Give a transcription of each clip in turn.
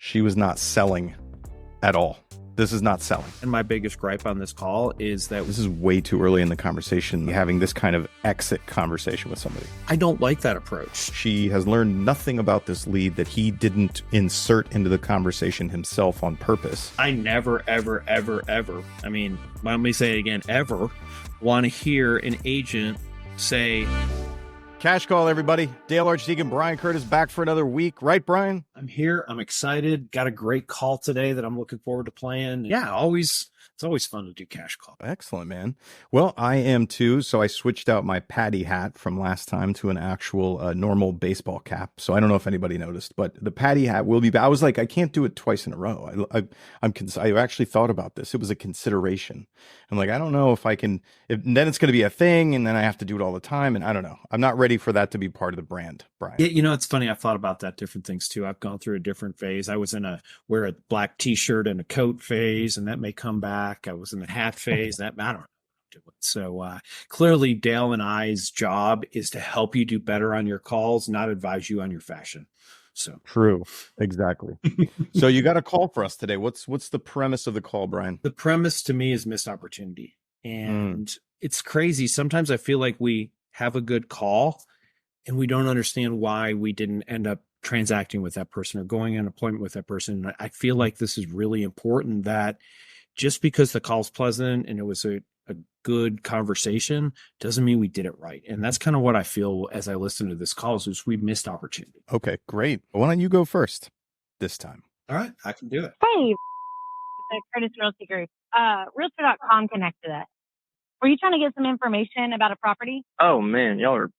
She was not selling at all. This is not selling. And my biggest gripe on this call is that This is way too early in the conversation, having this kind of exit conversation with somebody. I don't like that approach. She has learned nothing about this lead that he didn't insert into the conversation himself on purpose. I never, ever, ever, ever, I mean, let me say it again, ever want to hear an agent say, Cash call, everybody. Dale Archdekin, Brian Curtis back for another week. Right, Brian? I'm here. I'm excited. Got a great call today that I'm looking forward to playing. Yeah, it's always fun to do cash call. Excellent, man. Well, I am too. So I switched out my Patty hat from last time to an actual normal baseball cap. So I don't know if anybody noticed, but the Patty hat will be back. I was like, I can't do it twice in a row. I actually thought about this. It was a consideration. I'm like, I don't know if I can, then it's going to be a thing and then I have to do it all the time. And I don't know. I'm not ready for that to be part of the brand, Brian. Yeah, it's funny. I thought about that different things too. I've gone through a different phase. I was in wear a black t-shirt and a coat phase, and that may come back. I was in the hat phase. That I don't know. So clearly Dale and I's job is to help you do better on your calls, not advise you on your fashion. So true. Exactly. So you got a call for us today. What's the premise of the call, Brian? The premise to me is missed opportunity. And it's crazy. Sometimes I feel like we have a good call and we don't understand why we didn't end up transacting with that person or going on an appointment with that person. And I feel like this is really important, that just because the call's pleasant and it was a good conversation doesn't mean we did it right. And that's kind of what I feel as I listen to this call, is we missed opportunity. Okay, great. Why don't you go first this time? All right, I can do it. Hey, the Curtis Realty Group. Realtor.com connected us. Were you trying to get some information about a property? Oh, man, y'all are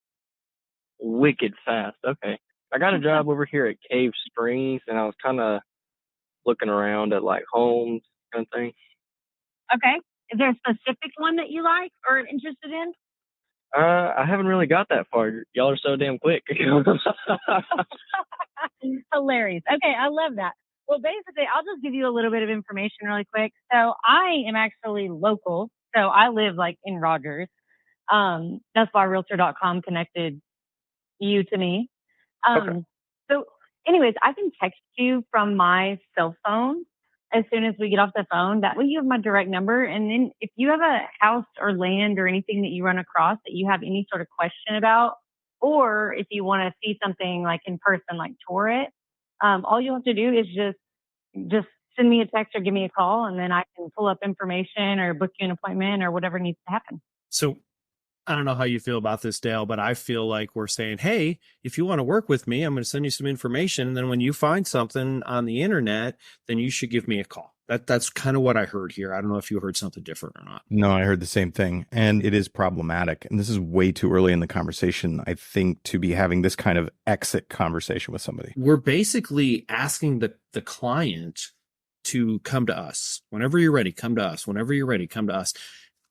wicked fast. Okay. I got a job over here at Cave Springs, and I was kind of looking around at, like, homes kind of thing. Okay. Is there a specific one that you like or interested in? I haven't really got that far. Y'all are so damn quick. Hilarious. Okay, I love that. Well, basically, I'll just give you a little bit of information really quick. So I am actually local. So I live like in Rogers. That's why Realtor.com connected you to me. Okay. So anyways, I can text you from my cell phone as soon as we get off the phone. That way you have my direct number. And then if you have a house or land or anything that you run across that you have any sort of question about, or if you want to see something like in person, like tour it, all you have to do is just send me a text or give me a call, and then I can pull up information or book you an appointment or whatever needs to happen. So I don't know how you feel about this, Dale, but I feel like we're saying, hey, if you want to work with me, I'm going to send you some information. And then when you find something on the internet, then you should give me a call. That's kind of what I heard here. I don't know if you heard something different or not. No, I heard the same thing. And it is problematic. And this is way too early in the conversation, I think, to be having this kind of exit conversation with somebody. We're basically asking the client to come to us. Whenever you're ready, come to us. Whenever you're ready, come to us.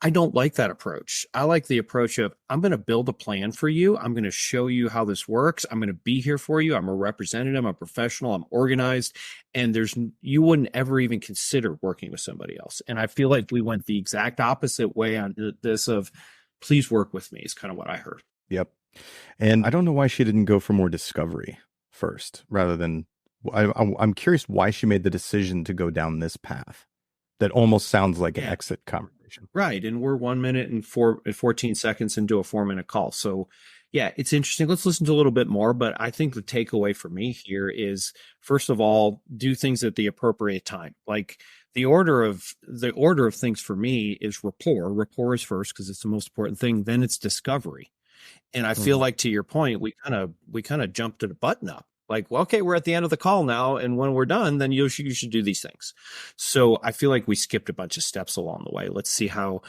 I don't like that approach. I like the approach of, I'm going to build a plan for you. I'm going to show you how this works. I'm going to be here for you. I'm a representative. I'm a professional. I'm organized. And you wouldn't ever even consider working with somebody else. And I feel like we went the exact opposite way on this of, please work with me, is kind of what I heard. Yep. And I don't know why she didn't go for more discovery first, rather than, I'm curious why she made the decision to go down this path that almost sounds like an exit conversation. Right. And we're 1 minute and 14 seconds into a 4-minute call. So yeah, it's interesting. Let's listen to a little bit more. But I think the takeaway for me here is, first of all, do things at the appropriate time. Like the order of things for me is rapport. Rapport is first because it's the most important thing. Then it's discovery. And I feel like, to your point, we kind of jumped to the button up. Like, well, okay, we're at the end of the call now, and when we're done, then you should do these things. So I feel like we skipped a bunch of steps along the way. Let's see how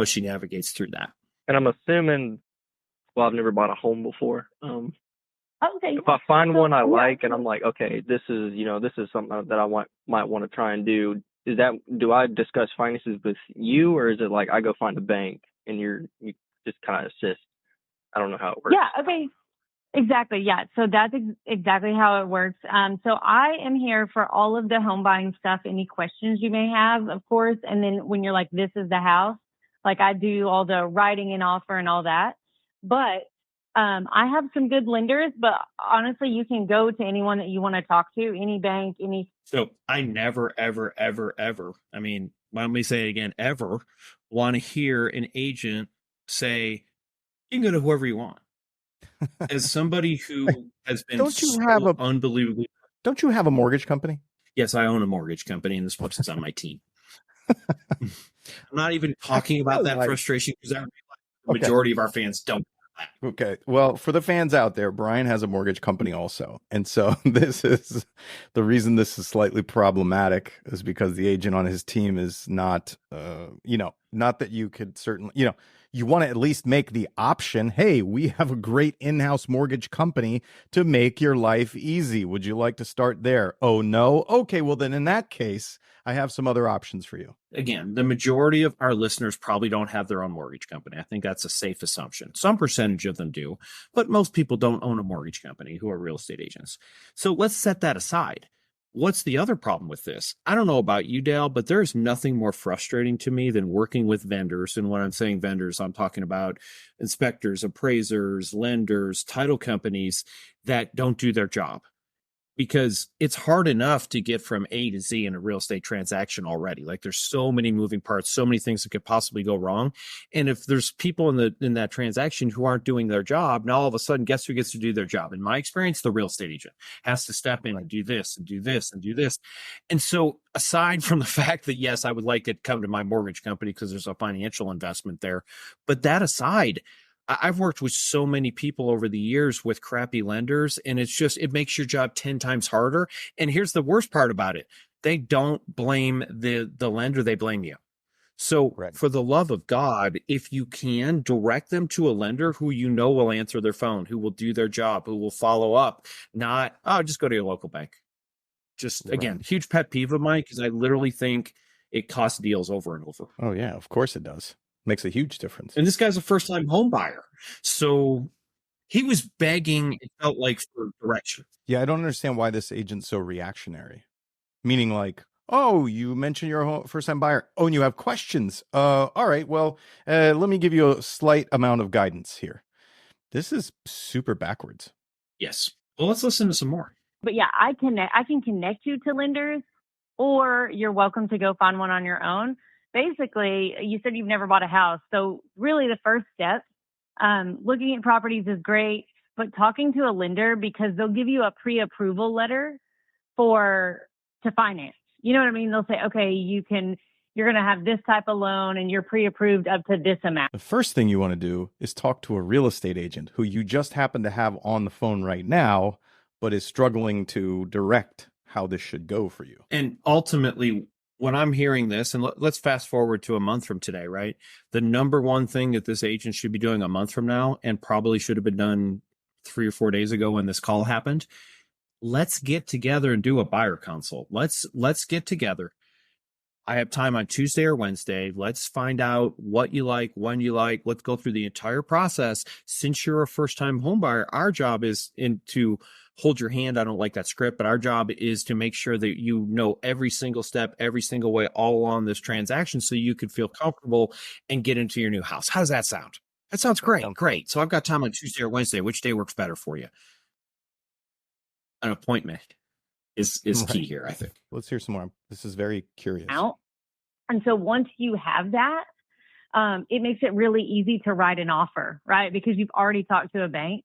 she navigates through that. And I'm assuming, well, I've never bought a home before. Okay. If I find one I like, and I'm like, okay, this is something that I might want to try and do. Do I discuss finances with you, or is it like I go find a bank and you just kind of assist? I don't know how it works. Yeah. Okay. Exactly. Yeah. So that's exactly how it works. So I am here for all of the home buying stuff, any questions you may have, of course. And then when you're like, this is the house, like I do all the writing and offer and all that. But I have some good lenders, but honestly, you can go to anyone that you want to talk to, any bank, any. So I never, ever, ever, ever, I mean, let me say it again, ever want to hear an agent say, you can go to whoever you want. As somebody who has been unbelievably. Don't you have a mortgage company? Yes, I own a mortgage company, and this person's on my team. I'm not even talking about that frustration because I realize the majority of our fans don't. Okay. Well, for the fans out there, Brian has a mortgage company also. And so this is the reason this is slightly problematic is because the agent on his team is not, not that you could certainly, you want to at least make the option. Hey, we have a great in-house mortgage company to make your life easy. Would you like to start there? Oh, no. Okay. Well, then in that case, I have some other options for you. Again, the majority of our listeners probably don't have their own mortgage company. I think that's a safe assumption. Some percentage of them do, but most people don't own a mortgage company who are real estate agents. So let's set that aside. What's the other problem with this? I don't know about you, Dale, but there's nothing more frustrating to me than working with vendors. And when I'm saying vendors, I'm talking about inspectors, appraisers, lenders, title companies that don't do their job. Because it's hard enough to get from A to Z in a real estate transaction already. Like there's so many moving parts, so many things that could possibly go wrong. And if there's people in that transaction who aren't doing their job, now all of a sudden, guess who gets to do their job? In my experience, the real estate agent has to step in and do this and do this and do this. And so aside from the fact that, yes, I would like it to come to my mortgage company because there's a financial investment there. But that aside, I've worked with so many people over the years with crappy lenders, and it makes your job 10 times harder. And here's the worst part about it. They don't blame the lender, they blame you. So For the love of God, if you can direct them to a lender who will answer their phone, who will do their job, who will follow up, not, just go to your local bank. Again, huge pet peeve of mine because I literally think it costs deals over and over. Oh yeah, of course it does. Makes a huge difference. And this guy's a first-time home buyer. So he was begging, it felt like, for direction. Yeah, I don't understand why this agent's so reactionary. Meaning like, oh, you mentioned you're a first-time buyer. Oh, and you have questions. All right, well, let me give you a slight amount of guidance here. This is super backwards. Yes. Well, let's listen to some more. But yeah, I can connect you to lenders, or you're welcome to go find one on your own. Basically, you said you've never bought a house. So really the first step, looking at properties is great, but talking to a lender because they'll give you a pre-approval letter to finance. You know what I mean? They'll say, okay, you're going to have this type of loan and you're pre-approved up to this amount. The first thing you want to do is talk to a real estate agent who you just happen to have on the phone right now, but is struggling to direct how this should go for you. And ultimately, when I'm hearing this, and let's fast forward to a month from today, right? The number one thing that this agent should be doing a month from now, and probably should have been done 3 or 4 days ago when this call happened, let's get together and do a buyer consult. Let's get together. I have time on Tuesday or Wednesday. Let's find out what you like, when you like. Let's go through the entire process. Since you're a first-time home buyer, our job is to hold your hand. I don't like that script, but our job is to make sure that you know every single step, every single way all along this transaction so you can feel comfortable and get into your new house. How does that sound? That sounds great. Great. So I've got time on Tuesday or Wednesday. Which day works better for you? An appointment is key here, I think. Let's hear some more. This is very curious. And so once you have that, it makes it really easy to write an offer, right? Because you've already talked to a bank.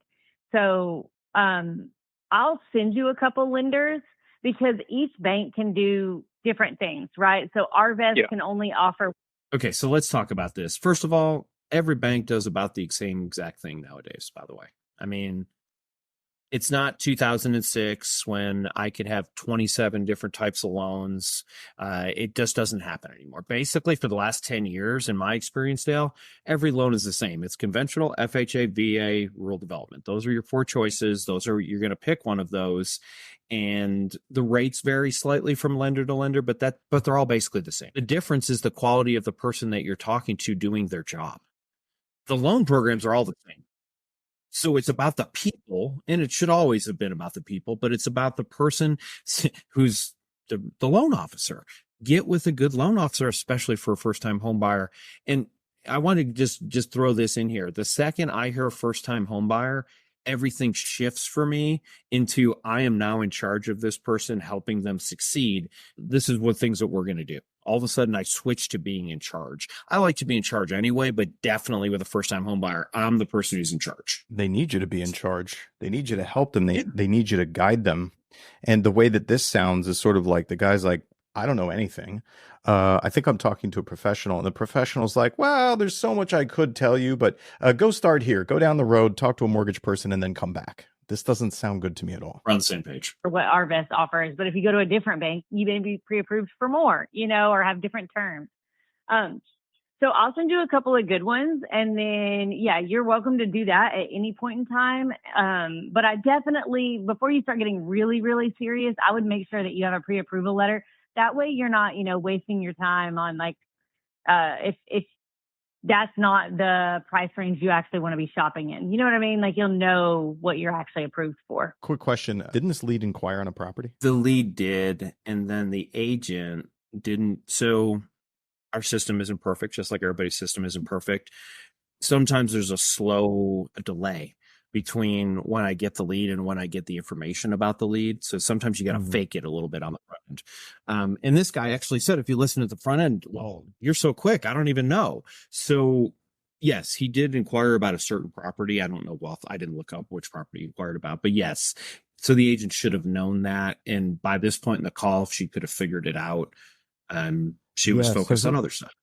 So I'll send you a couple lenders because each bank can do different things, right? So Archdekin can only offer. Okay, so let's talk about this. First of all, every bank does about the same exact thing nowadays, by the way. I mean, it's not 2006 when I could have 27 different types of loans. It just doesn't happen anymore. Basically, for the last 10 years, in my experience, Dale, every loan is the same. It's conventional, FHA, VA, rural development. Those are your 4 choices. You're going to pick one of those. And the rates vary slightly from lender to lender, but they're all basically the same. The difference is the quality of the person that you're talking to doing their job. The loan programs are all the same. So it's about the people, and it should always have been about the people, but it's about the person who's the loan officer. Get with a good loan officer, especially for a first-time home buyer. And I want to just throw this in here. The second I hear first time home buyer, everything shifts for me into I am now in charge of this person, helping them succeed. This is what things that we're going to do. All of a sudden I switch to being in charge. I like to be in charge anyway, but definitely with a first time home buyer, I'm the person who's in charge. They need you to be in charge. They need you to help them. They need you to guide them. And the way that this sounds is sort of like the guy's like, I don't know anything. I think I'm talking to a professional, and the professional's like, well, there's so much I could tell you, but go start here, go down the road, talk to a mortgage person, and then come back. This doesn't sound good to me at all. We're on the same page. For what Arvest offers, but if you go to a different bank, you may be pre-approved for more, or have different terms. So I'll send you a couple of good ones, and then you're welcome to do that at any point in time. But I definitely, before you start getting really, really serious, I would make sure that you have a pre-approval letter. That way you're not, wasting your time on if that's not the price range you actually want to be shopping in. You know what I mean? Like, you'll know what you're actually approved for. Quick question. Didn't this lead inquire on a property? The lead did, and then the agent didn't. So our system isn't perfect, just like everybody's system isn't perfect. Sometimes there's a delay between when I get the lead and when I get the information about the lead. So sometimes you got to fake it a little bit on the front end. And this guy actually said, if you listen to the front end, well, you're so quick, I don't even know. So yes, he did inquire about a certain property. I don't know. Well, I didn't look up which property he inquired about, but yes. So the agent should have known that. And by this point in the call, she could have figured it out. She was focused on other stuff.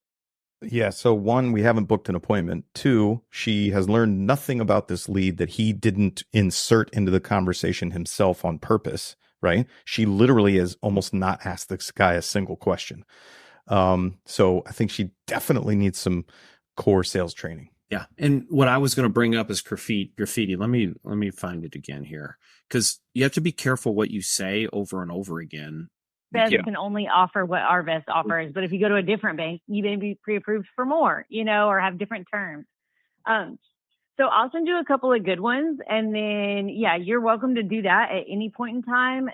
Yeah. So 1, we haven't booked an appointment. 2, she has learned nothing about this lead that he didn't insert into the conversation himself on purpose, right? She literally has almost not asked this guy a single question. So I think she definitely needs some core sales training. Yeah. And what I was going to bring up is graffiti. Let me find it again here, because you have to be careful what you say over and over again. Arvest can only offer what Arvest offers, but if you go to a different bank, you may be pre-approved for more, or have different terms. So I'll send you a couple of good ones, and then you're welcome to do that at any point in time.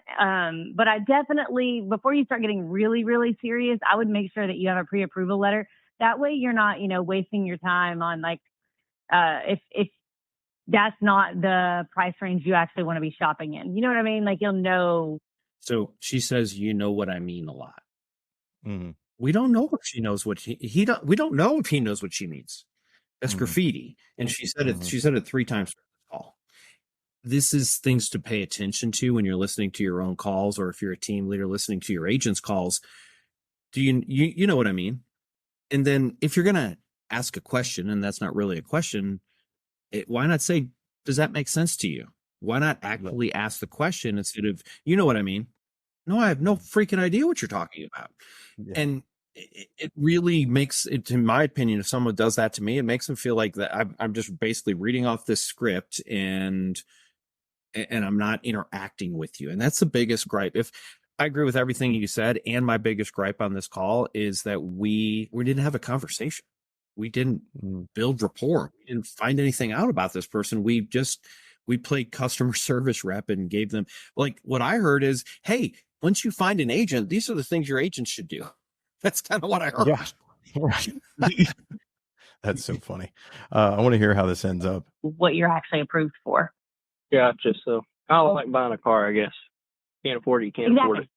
But I definitely, before you start getting really, really serious, I would make sure that you have a pre-approval letter. That way you're not, wasting your time on if that's not the price range you actually want to be shopping in. You know what I mean? Like, you'll know. So she says, you know what I mean, a lot. Mm-hmm. We don't know if she knows what we don't know if he knows what she needs. That's graffiti. And she said it, she said it 3 times during the call. This is things to pay attention to when you're listening to your own calls, or if you're a team leader listening to your agent's calls. Do you know what I mean? And then if you're going to ask a question and that's not really a question, why not say, does that make sense to you? Why not actually ask the question instead of, you know what I mean? No, I have no freaking idea what you're talking about. Yeah. And it really makes it, in my opinion, if someone does that to me, it makes them feel like that I'm just basically reading off this script and I'm not interacting with you. And that's the biggest gripe. If I agree with everything you said, and my biggest gripe on this call is that we didn't have a conversation. We didn't build rapport. We didn't find anything out about this person. We played customer service rep and gave them, like, what I heard is, hey, once you find an agent, these are the things your agent should do. That's kind of what I heard. Yeah. That's so funny. I want to hear how this ends up. What you're actually approved for. Gotcha. So I don't like buying a car, I guess. Can't afford it, you can't afford it.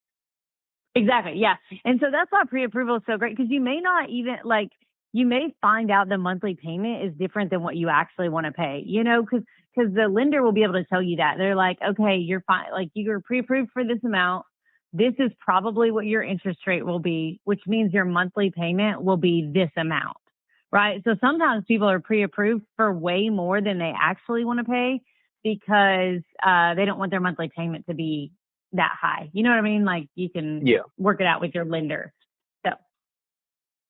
Exactly. Yeah. And so that's why pre-approval is so great, because you may not even you may find out the monthly payment is different than what you actually want to pay, because the lender will be able to tell you that. They're like, okay, you're fine. Like, you're pre-approved for this amount. This is probably what your interest rate will be, which means your monthly payment will be this amount, right? So sometimes people are pre-approved for way more than they actually want to pay because they don't want their monthly payment to be that high. You know what I mean? Like, you can work it out with your lender. So,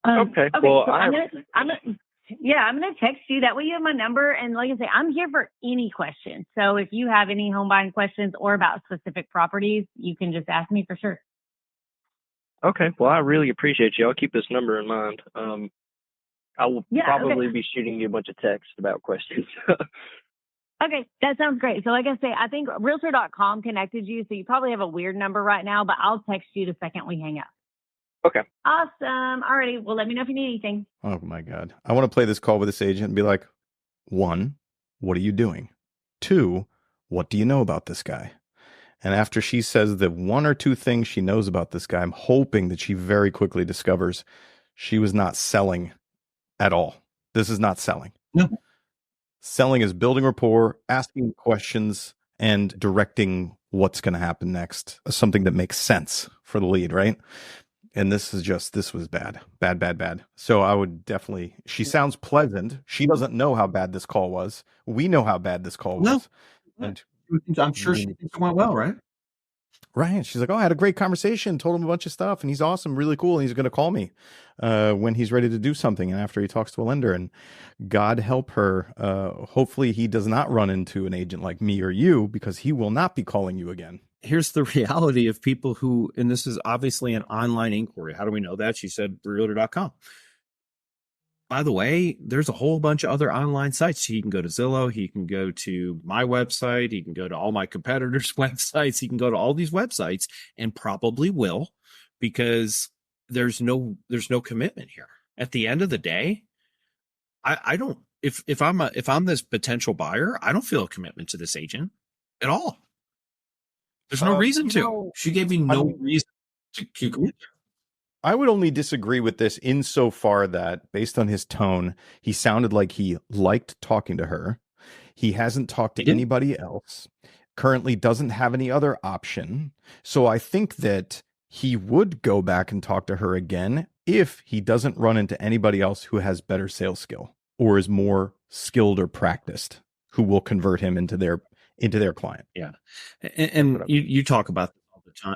okay. Well, so I'm gonna text you. That way you have my number. And like I say, I'm here for any questions. So if you have any home buying questions or about specific properties, you can just ask me for sure. Okay. Well, I really appreciate you. I'll keep this number in mind. I will probably be shooting you a bunch of texts about questions. Okay, that sounds great. So like I say, I think Realtor.com connected you, so you probably have a weird number right now, but I'll text you the second we hang up. Okay. Awesome. Alrighty. Well, let me know if you need anything. Oh my God. I want to play this call with this agent and be like, 1, what are you doing? 2, what do you know about this guy? And after she says the 1 or 2 things she knows about this guy, I'm hoping that she very quickly discovers she was not selling at all. This is not selling. No. Selling is building rapport, asking questions, and directing what's going to happen next. Something that makes sense for the lead, right? And this was bad. Bad. So I would definitely, she sounds pleasant. She doesn't know how bad this call was. We know how bad this call was. And I'm sure she thinks it went well, right? Right. She's like, oh, I had a great conversation, told him a bunch of stuff, and he's awesome, really cool. And he's going to call me when he's ready to do something and after he talks to a lender. And God help her. Hopefully he does not run into an agent like me or you, because he will not be calling you again. Here's the reality of people who, and this is obviously an online inquiry. How do we know that? She said realtor.com. By the way, there's a whole bunch of other online sites. He can go to Zillow. He can go to my website. He can go to all my competitors' websites. He can go to all these websites, and probably will, because there's no commitment here. At the end of the day, I don't, if I'm this potential buyer, I don't feel a commitment to this agent at all. There's no reason to. She gave me no reason to commit. I would only disagree with this insofar that, based on his tone, he sounded like he liked talking to her. He hasn't talked to anybody else, currently doesn't have any other option. So I think that he would go back and talk to her again if he doesn't run into anybody else who has better sales skill or is more skilled or practiced, who will convert him into their client. Yeah. And you talk about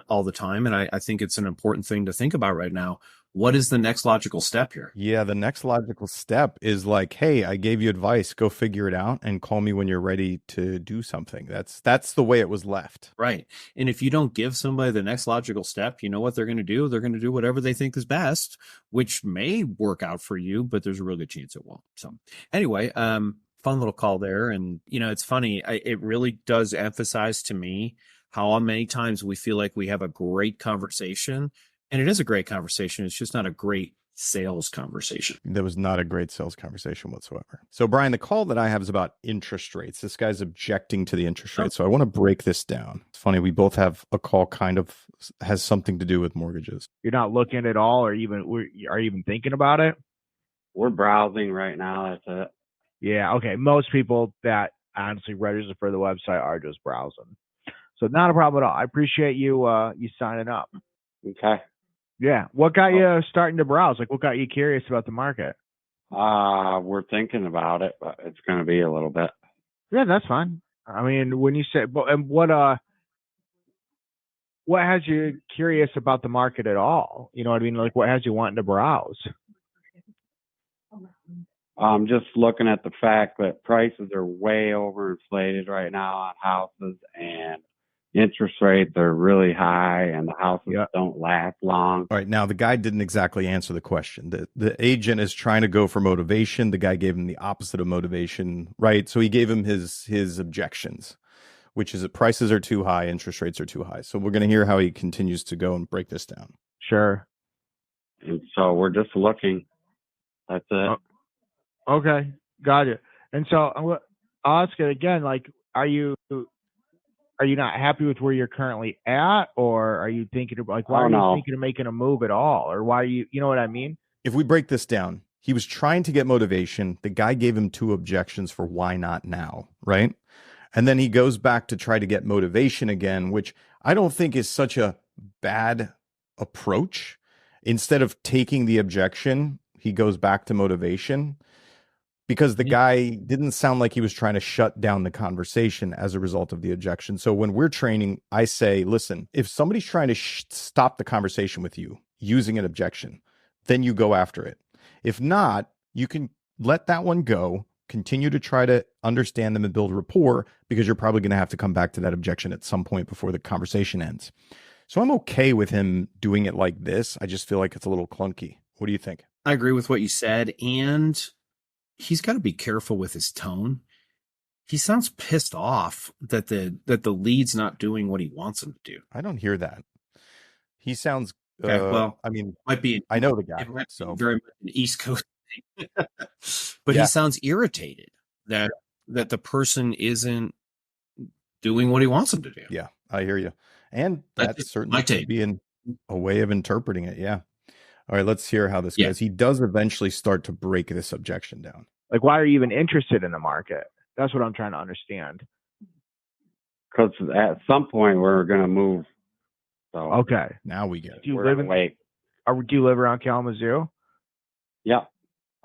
all the time. And I think it's an important thing to think about right now. What is the next logical step here? Yeah, the next logical step is like, hey, I gave you advice, go figure it out and call me when you're ready to do something. That's the way it was left. Right. And if you don't give somebody the next logical step, you know what they're going to do? They're going to do whatever they think is best, which may work out for you, but there's a real good chance it won't. So anyway, fun little call there. And, it's funny. It really does emphasize to me how many times we feel like we have a great conversation, and it is a great conversation. It's just not a great sales conversation. There was not a great sales conversation whatsoever. So Brian, the call that I have is about interest rates. This guy's objecting to the interest rate. So I want to break this down. It's funny. We both have a call kind of has something to do with mortgages. You're not looking at all, or even are you even thinking about it? We're browsing right now. That's it. Yeah. Okay. Most people that honestly register for the website are just browsing. So not a problem at all. I appreciate you signing up. Okay. Yeah. What got you starting to browse? Like, what got you curious about the market? We're thinking about it, but it's going to be a little bit. Yeah, that's fine. I mean, when you say, and what has you curious about the market at all? You know what I mean? Like, what has you wanting to browse? I'm just looking at the fact that prices are way overinflated right now on houses, and interest rates are really high, and the houses don't last long. All right. Now, the guy didn't exactly answer the question. The agent is trying to go for motivation. The guy gave him the opposite of motivation, right? So he gave him his objections, which is that prices are too high, interest rates are too high. So we're going to hear how he continues to go and break this down. Sure. And so we're just looking. That's it. Okay. Got it. And so I'll ask it again. Like, are you not happy with where you're currently at, or are you thinking of, like, why are you thinking of making a move at all, or why are you know what I mean? If we break this down, he was trying to get motivation. The guy gave him 2 objections for why not now, right? And then he goes back to try to get motivation again, which I don't think is such a bad approach. Instead of taking the objection, he goes back to motivation. Because the guy didn't sound like he was trying to shut down the conversation as a result of the objection. So when we're training, I say, listen, if somebody's trying to stop the conversation with you using an objection, then you go after it. If not, you can let that one go, continue to try to understand them and build rapport, because you're probably going to have to come back to that objection at some point before the conversation ends. So I'm okay with him doing it like this. I just feel like it's a little clunky. What do you think? I agree with what you said, and he's got to be careful with his tone. He sounds pissed off that the lead's not doing what he wants him to do. I don't hear that. He sounds Okay, well, I mean, might be I know the guy, it might be so very much an East Coast thing. But yeah, he sounds irritated that the person isn't doing what he wants them to do. yeah, I hear you, and That's that just certainly my could take. be a way of interpreting it. Yeah. All right, let's hear how this Yeah. goes. He does eventually start to break this objection down. Like, why are you even interested in the market? That's what I'm trying to understand. Because at some point we're going to move. So Okay. Now we get it. Do you we're live gonna wait. do you live around Kalamazoo? Yep.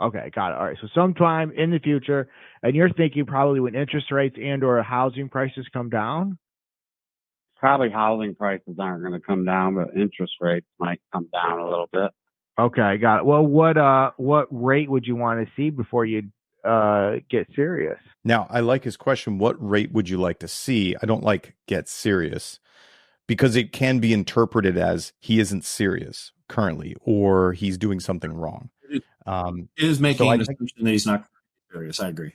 Okay, got it. All right. So sometime in the future, and you're thinking probably when interest rates and or housing prices come down? Probably housing prices aren't going to come down, but interest rates might come down a little bit. Okay, got it. Well, what rate would you want to see before you get serious? Now, I like his question. What rate would you like to see? I don't like get serious because it can be interpreted as he isn't serious currently or he's doing something wrong. It is making so I an think assumption that he's not serious. I agree.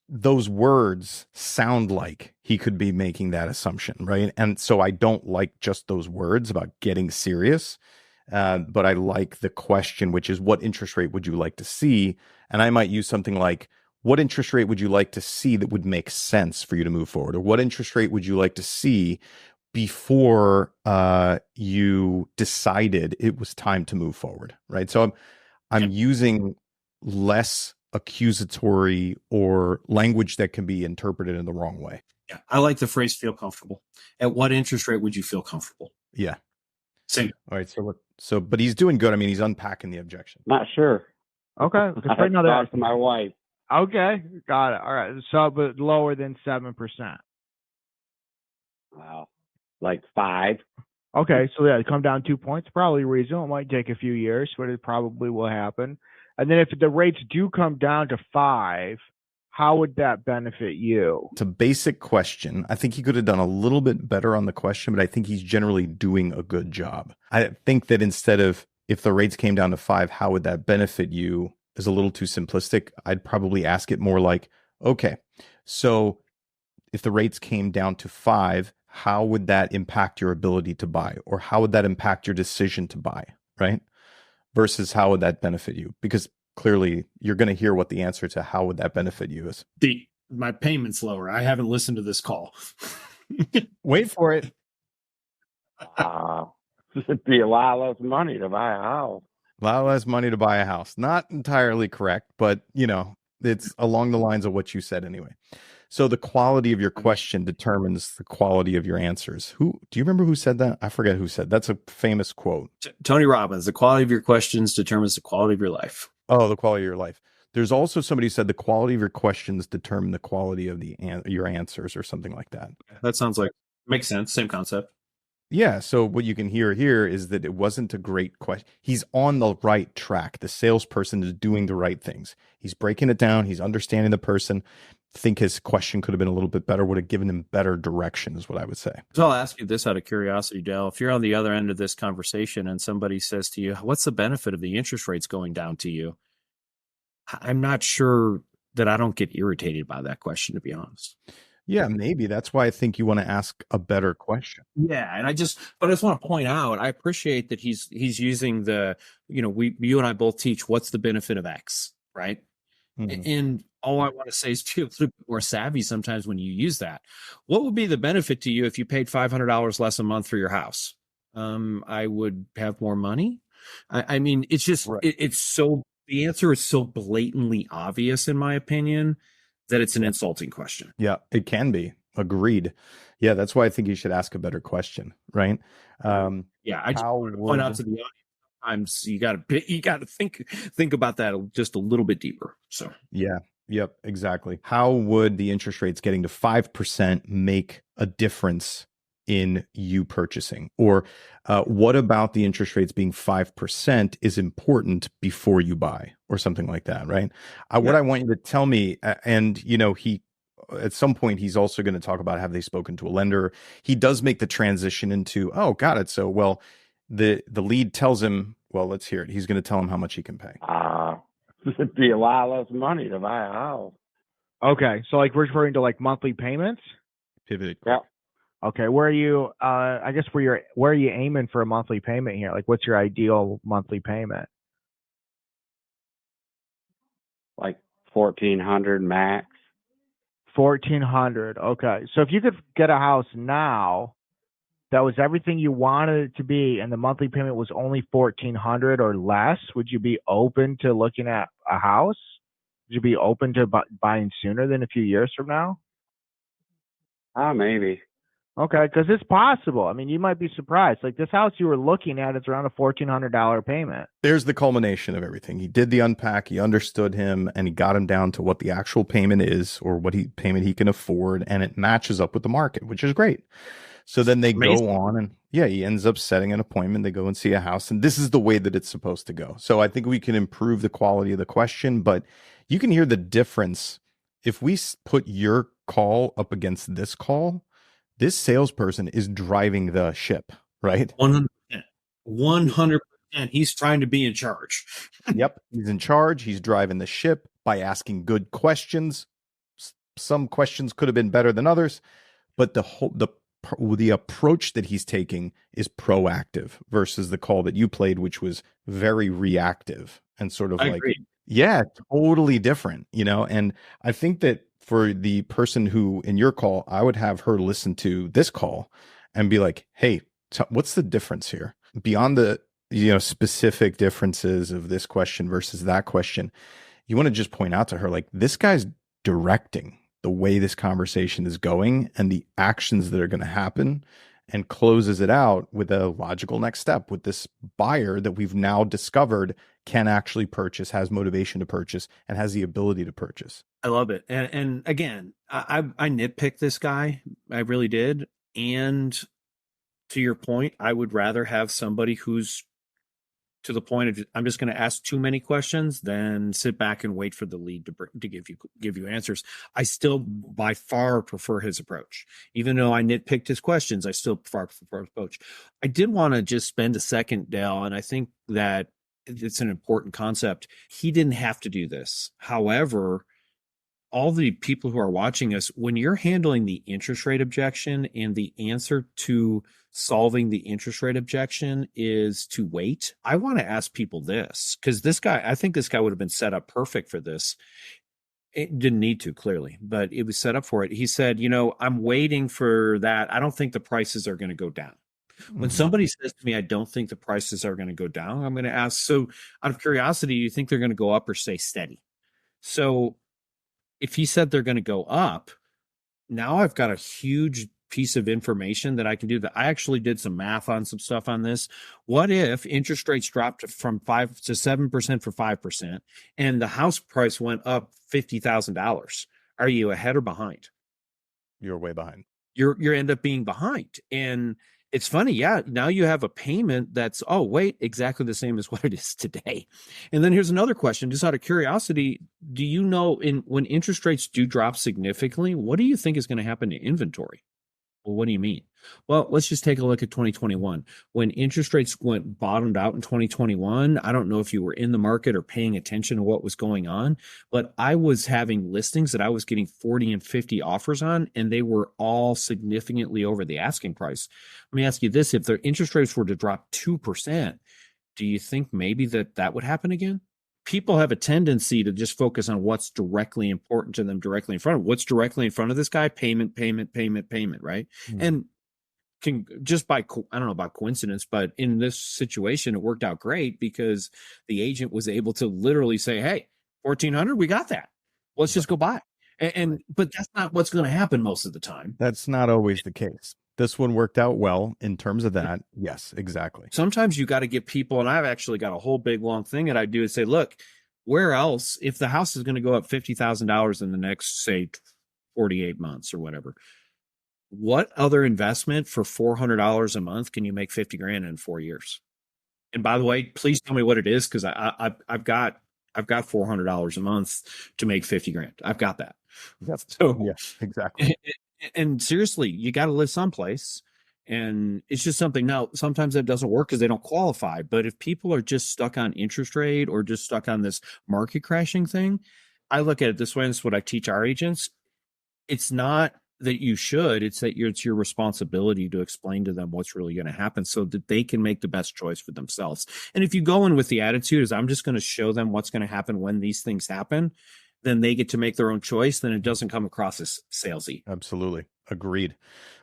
those words sound like he could be making that assumption, right? And so I don't like just those words about getting serious, but I like the question, which is what interest rate would you like to see? And I might use something like, what interest rate would you like to see that would make sense for you to move forward? Or what interest rate would you like to see before you decided it was time to move forward, right? So I'm using less accusatory or language that can be interpreted in the wrong way. Yeah, I like the phrase "feel comfortable." At what interest rate would you feel comfortable? Yeah. Same. All right. So, but he's doing good. I mean, he's unpacking the objection. Not sure. Okay. I have to talk to my wife. Okay, got it. All right. So, but lower than 7%. Wow. Like 5. Okay, so yeah, come down 2 points, probably reasonable. It might take a few years, but it probably will happen. And then if the rates do come down to 5, how would that benefit you? It's a basic question. I think he could have done a little bit better on the question, but I think he's generally doing a good job. I think that instead of if the rates came down to 5, how would that benefit you is a little too simplistic. I'd probably ask it more like, okay, so if the rates came down to 5, how would that impact your ability to buy? Or how would that impact your decision to buy, right? Versus how would that benefit you? Because clearly you're going to hear what the answer to how would that benefit you is. My payment's lower. I haven't listened to this call. Wait for it. It'd be a lot less money to buy a house. A lot less money to buy a house. Not entirely correct, but it's along the lines of what you said anyway. So the quality of your question determines the quality of your answers. Do you remember who said that? I forget who said. That's a famous quote. Tony Robbins, the quality of your questions determines the quality of your life. Oh, the quality of your life. There's also somebody who said the quality of your questions determine the quality of your answers or something like that. That sounds like makes sense. Same concept. Yeah. So what you can hear here is that it wasn't a great question. He's on the right track. The salesperson is doing the right things. He's breaking it down. He's understanding the person. I think his question could have been a little bit better, would have given him better direction is what I would say. So I'll ask you this out of curiosity, Dale. If you're on the other end of this conversation and somebody says to you, what's the benefit of the interest rates going down to you? I'm not sure that I don't get irritated by that question, to be honest. Yeah, maybe. That's why I think you want to ask a better question. Yeah. And I just want to point out, I appreciate that he's using the, you and I both teach what's the benefit of X, right? Mm-hmm. And all I want to say is be a little bit more savvy sometimes when you use that. What would be the benefit to you if you paid $500 less a month for your house? I would have more money. I mean, it's just, right. The answer is so blatantly obvious, in my opinion, that it's an insulting question. Yeah, it can be. Agreed. Yeah, that's why I think you should ask a better question, right? I just want to point out to the audience, sometimes you got to think about that just a little bit deeper. So yep, exactly. How would the interest rates getting to 5% make a difference in you purchasing? Or what about the interest rates being 5% is important before you buy, or something like that, right? What I want you to tell me, and he at some point he's also going to talk about have they spoken to a lender. He does make the transition into, oh, got it. So, well, the lead tells him, well, let's hear it. He's going to tell him how much he can pay. It'd be a lot less money to buy a house. Okay, so like we're referring to like monthly payments. Pivoted. Yeah. Okay, where are you? I guess where are you aiming for a monthly payment here? Like, what's your ideal monthly payment? Like 1,400 max. 1,400. Okay, so if you could get a house now that was everything you wanted it to be, and the monthly payment was only 1,400 or less, would you be open to looking at a house? Would you be open to buying sooner than a few years from now? Maybe. Okay, because it's possible. I mean, you might be surprised. Like this house you were looking at, it's around a $1,400 payment. There's the culmination of everything. He did the unpack, he understood him, and he got him down to what the actual payment is, or what payment he can afford, and it matches up with the market, which is great. So then they go on, and he ends up setting an appointment. They go and see a house, and this is the way that it's supposed to go. So I think we can improve the quality of the question, but you can hear the difference. If we put your call up against this call, this salesperson is driving the ship, right? 100%. 100%. He's trying to be in charge. Yep. He's in charge. He's driving the ship by asking good questions. Some questions could have been better than others, but the approach that he's taking is proactive versus the call that you played, which was very reactive and sort of totally different, and I think that for the person who in your call, I would have her listen to this call and be like, hey, what's the difference here beyond the specific differences of this question versus that question? You want to just point out to her, like, this guy's directing the way this conversation is going and the actions that are going to happen, and closes it out with a logical next step with this buyer that we've now discovered can actually purchase, has motivation to purchase, and has the ability to purchase. I love it. And again, I nitpicked this guy. I really did. And to your point, I would rather have somebody who's to the point of, I'm just going to ask too many questions than sit back and wait for the lead to give you answers. I still by far prefer his approach. Even though I nitpicked his questions, I still far prefer his approach. I did want to just spend a second, Dale, and I think that it's an important concept. He didn't have to do this. However, all the people who are watching us, when you're handling the interest rate objection and the answer to solving the interest rate objection is to wait, I want to ask people this, because I think this guy would have been set up perfect for this. It didn't need to, clearly, but it was set up for it. He said, I'm waiting for that. I don't think the prices are going to go down. When somebody says to me, I don't think the prices are going to go down, I'm going to ask, so out of curiosity, do you think they're going to go up or stay steady? So if he said they're going to go up, now I've got a huge piece of information that I can do. That I actually did some math on some stuff on this. What if interest rates dropped from 5 to 7% for 5%, and the house price went up $50,000? Are you ahead or behind? You're way behind. You end up being behind. And it's funny. Yeah. Now you have a payment that's, exactly the same as what it is today. And then here's another question, just out of curiosity. Do you know when interest rates do drop significantly, what do you think is going to happen to inventory? Well, what do you mean? Well, let's just take a look at 2021. When interest rates bottomed out in 2021, I don't know if you were in the market or paying attention to what was going on, but I was having listings that I was getting 40 and 50 offers on, and they were all significantly over the asking price. Let me ask you this. If their interest rates were to drop 2%, do you think maybe that would happen again? People have a tendency to just focus on what's directly important to them directly in front of what's directly in front of this guy, payment, right? And just by, I don't know about coincidence, but in this situation, it worked out great because the agent was able to literally say, hey, 1,400, we got that. Let's just go buy. But that's not what's going to happen most of the time. That's not always the case. This one worked out well in terms of that. Yes, exactly. Sometimes you got to get people, and I've actually got a whole big long thing that I do is say, look, where else, if the house is going to go up $50,000 in the next, say, 48 months or whatever, what other investment for $400 a month can you make 50 grand in 4 years? And by the way, please tell me what it is, because I've got $400 a month to make 50 grand. I've got that. So yeah, exactly. And seriously, you got to live someplace, and it's just something. Now, sometimes that doesn't work because they don't qualify. But if people are just stuck on interest rate or just stuck on this market crashing thing, I look at it this way, and this is what I teach our agents. It's not that you should. It's that it's your responsibility to explain to them what's really going to happen so that they can make the best choice for themselves. And if you go in with the attitude is I'm just going to show them what's going to happen when these things happen, then they get to make their own choice. Then it doesn't come across as salesy. Absolutely. Agreed.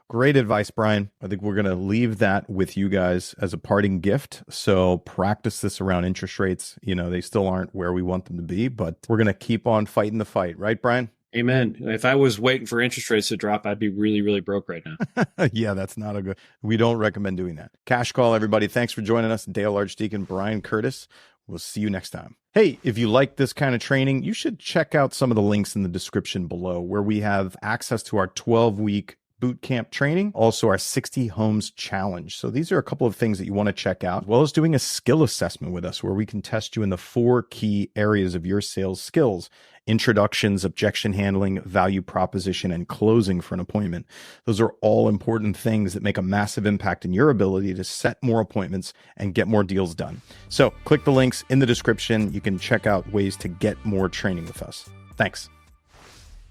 Great advice, Brian. I think we're going to leave that with you guys as a parting gift. So practice this around interest rates. You know, they still aren't where we want them to be, but we're going to keep on fighting the fight. Right, Brian? Amen. If I was waiting for interest rates to drop, I'd be really, really broke right now. Yeah, that's not a good, we don't recommend doing that. Cash call, everybody. Thanks for joining us. Dale Archdekin, Brian Curtis. We'll see you next time. Hey, if you like this kind of training, you should check out some of the links in the description below where we have access to our 12-week boot camp training, also our 60 homes challenge. So these are a couple of things that you want to check out, as well as doing a skill assessment with us where we can test you in the 4 key areas of your sales skills: introductions, objection handling, value proposition, and closing for an appointment. Those are all important things that make a massive impact in your ability to set more appointments and get more deals done. So click the links in the description. You can check out ways to get more training with us. Thanks.